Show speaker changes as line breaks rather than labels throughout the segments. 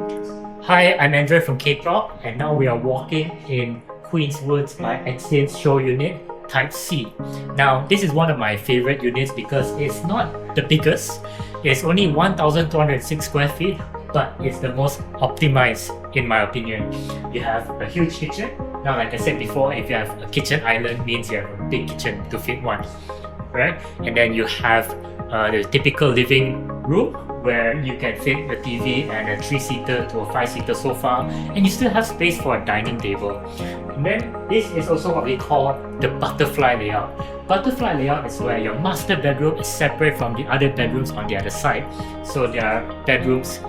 Hi, I'm Andrian from K-Prop, and now we are walking in Queenswoodz by Exsim's show unit Type C. Now, this is one of my favorite units because it's not the biggest. It's only 1,206 square feet, but it's the most optimized in my opinion. You have a huge kitchen. Now, like I said before, if you have a kitchen island, means you have a big kitchen to fit one, right? And then you have the typical living room where you can fit a TV and a 3-seater to a 5-seater sofa, and you still have space for a dining table. And then this is also what we call the butterfly layout. Butterfly layout is where your master bedroom is separate from the other bedrooms on the other side. So there are bedrooms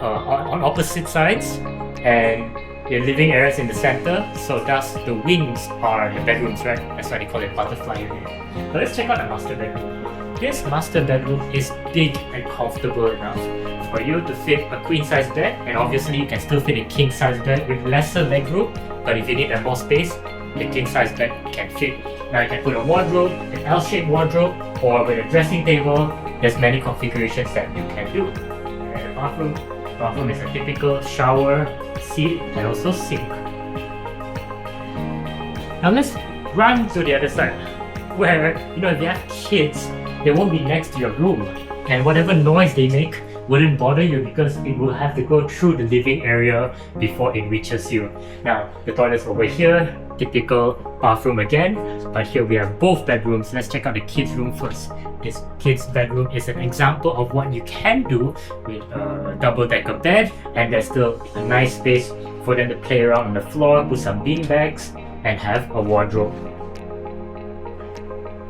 on opposite sides, and your living areas in the center. So thus the wings are the bedrooms, right? That's why they call it butterfly unit. But let's check out the master bedroom. This master bedroom is big and comfortable enough for you to fit a queen size bed, and obviously you can still fit a king size bed with lesser leg room, but if you need more space, the king size bed can fit. Now you can put a wardrobe, an L-shaped wardrobe, or with a dressing table. There's many configurations that you can do. And the bathroom is a typical shower, seat, and also sink. Now let's run to the other side, where if you have kids, they won't be next to your room, and whatever noise they make wouldn't bother you because it will have to go through the living area before it reaches you. Now, the toilet's over here, typical bathroom again, but here we have both bedrooms. Let's check out the kids' room first. This kids' bedroom is an example of what you can do with a double-decker bed, and there's still a nice space for them to play around on the floor, put some bean bags, and have a wardrobe.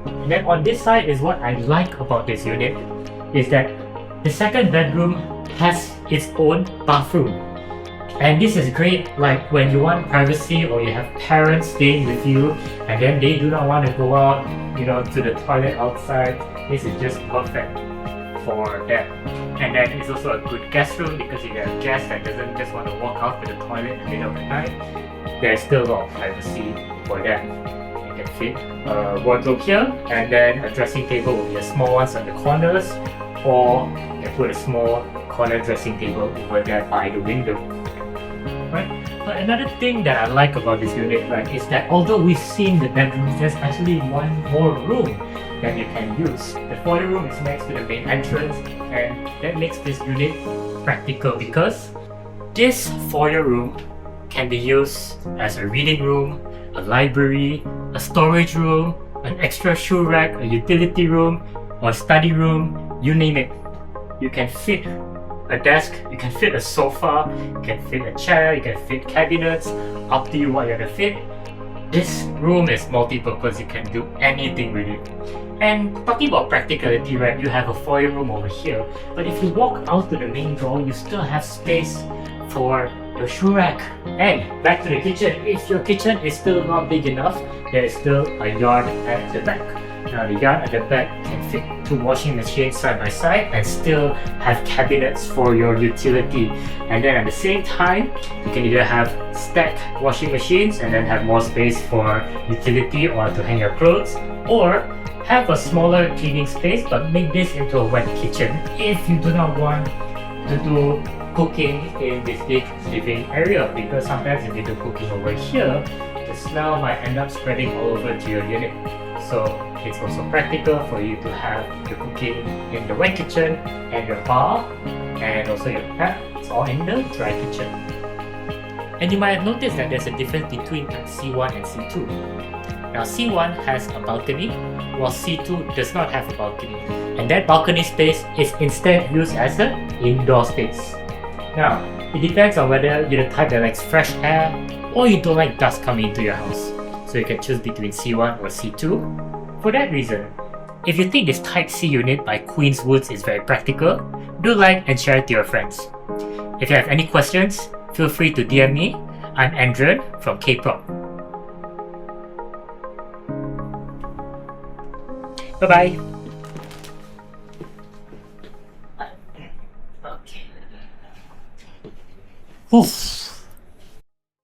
And then on this side is what I like about this unit, is that the second bedroom has its own bathroom. And this is great like when you want privacy or you have parents staying with you and then they do not want to go out, to the toilet outside. This is just perfect for them. And then it's also a good guest room because if you have a guest that doesn't just want to walk out to the toilet in the middle of the night, there's still a lot of privacy for them. Can fit a wardrobe here, and then a dressing table will be a small one on the corners, or you can put a small corner dressing table over there by the window. Right? But another thing that I like about this unit, right, is that although we've seen the bedrooms, there's actually one more room that you can use. The foyer room is next to the main entrance, and that makes this unit practical because this foyer room can be used as a reading room, a library, a storage room, an extra shoe rack, a utility room, or a study room, you name it. You can fit a desk, you can fit a sofa, you can fit a chair, you can fit cabinets, up to you what you want to fit. This room is multi-purpose, you can do anything with it. And talking about practicality, right, you have a foyer room over here, but if you walk out to the main door, you still have space for your shoe rack. And back to the kitchen, if your kitchen is still not big enough, there is still a yard at the back. Now the yard at the back can fit 2 washing machines side by side and still have cabinets for your utility. And then at the same time, you can either have stacked washing machines and then have more space for utility or to hang your clothes, or have a smaller cleaning space but make this into a wet kitchen if you do not want to do cooking in this big living area, because sometimes if you do cooking over here, the smell might end up spreading all over to your unit. So it's also practical for you to have your cooking in the wet kitchen and your bar, and also your tap, it's all in the dry kitchen. And you might have noticed that there's a difference between C1 and C2. Now C1 has a balcony, while C2 does not have a balcony. And that balcony space is instead used as an indoor space. Now, it depends on whether you're the type that likes fresh air or you don't like dust coming into your house. So you can choose between C1 or C2. For that reason, if you think this Type C unit by Queenswoodz is very practical, do like and share it to your friends. If you have any questions, feel free to DM me. I'm Andrian from K-Prop. Bye-bye. Okay. Oof.